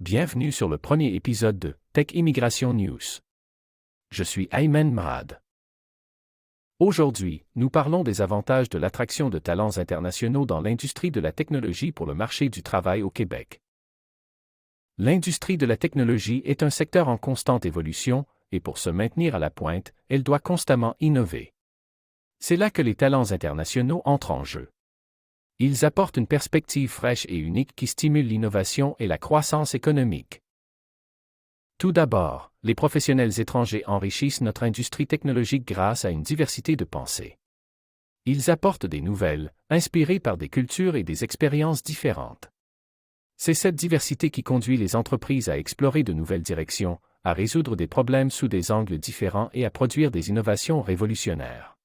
Bienvenue sur le premier épisode de Tech Immigration News. Je suis Ayman Mrad. Aujourd'hui, nous parlons des avantages de l'attraction de talents internationaux dans l'industrie de la technologie pour le marché du travail au Québec. L'industrie de la technologie est un secteur en constante évolution, et pour se maintenir à la pointe, elle doit constamment innover. C'est là que les talents internationaux entrent en jeu. Ils apportent une perspective fraîche et unique qui stimule l'innovation et la croissance économique. Tout d'abord, les professionnels étrangers enrichissent notre industrie technologique grâce à une diversité de pensées. Ils apportent des nouvelles, inspirées par des cultures et des expériences différentes. C'est cette diversité qui conduit les entreprises à explorer de nouvelles directions, à résoudre des problèmes sous des angles différents et à produire des innovations révolutionnaires.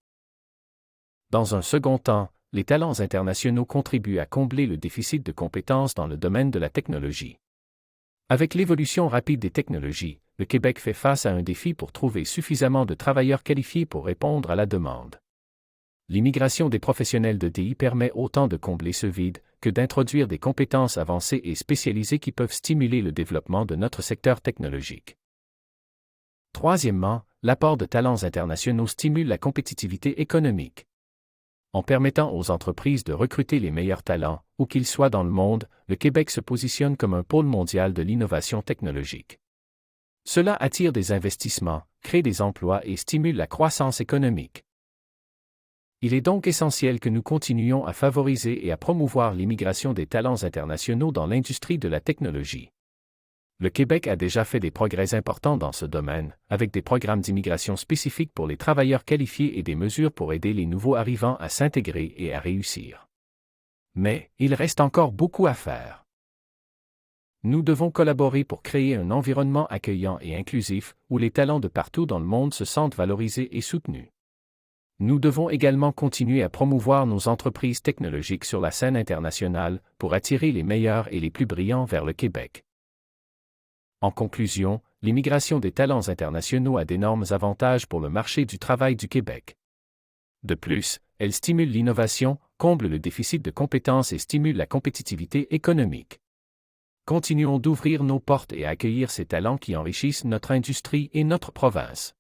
Dans un second temps, les talents internationaux contribuent à combler le déficit de compétences dans le domaine de la technologie. Avec l'évolution rapide des technologies, le Québec fait face à un défi pour trouver suffisamment de travailleurs qualifiés pour répondre à la demande. L'immigration des professionnels de TI permet autant de combler ce vide que d'introduire des compétences avancées et spécialisées qui peuvent stimuler le développement de notre secteur technologique. Troisièmement, l'apport de talents internationaux stimule la compétitivité économique. En permettant aux entreprises de recruter les meilleurs talents, où qu'ils soient dans le monde, le Québec se positionne comme un pôle mondial de l'innovation technologique. Cela attire des investissements, crée des emplois et stimule la croissance économique. Il est donc essentiel que nous continuions à favoriser et à promouvoir l'immigration des talents internationaux dans l'industrie de la technologie. Le Québec a déjà fait des progrès importants dans ce domaine, avec des programmes d'immigration spécifiques pour les travailleurs qualifiés et des mesures pour aider les nouveaux arrivants à s'intégrer et à réussir. Mais, il reste encore beaucoup à faire. Nous devons collaborer pour créer un environnement accueillant et inclusif, où les talents de partout dans le monde se sentent valorisés et soutenus. Nous devons également continuer à promouvoir nos entreprises technologiques sur la scène internationale, pour attirer les meilleurs et les plus brillants vers le Québec. En conclusion, l'immigration des talents internationaux a d'énormes avantages pour le marché du travail du Québec. De plus, elle stimule l'innovation, comble le déficit de compétences et stimule la compétitivité économique. Continuons d'ouvrir nos portes et à accueillir ces talents qui enrichissent notre industrie et notre province.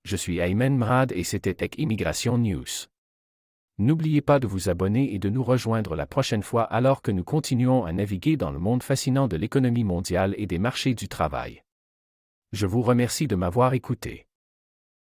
Je suis Ayman Mrad et c'était Tech Immigration News. N'oubliez pas de vous abonner et de nous rejoindre la prochaine fois alors que nous continuons à naviguer dans le monde fascinant de l'économie mondiale et des marchés du travail. Je vous remercie de m'avoir écouté.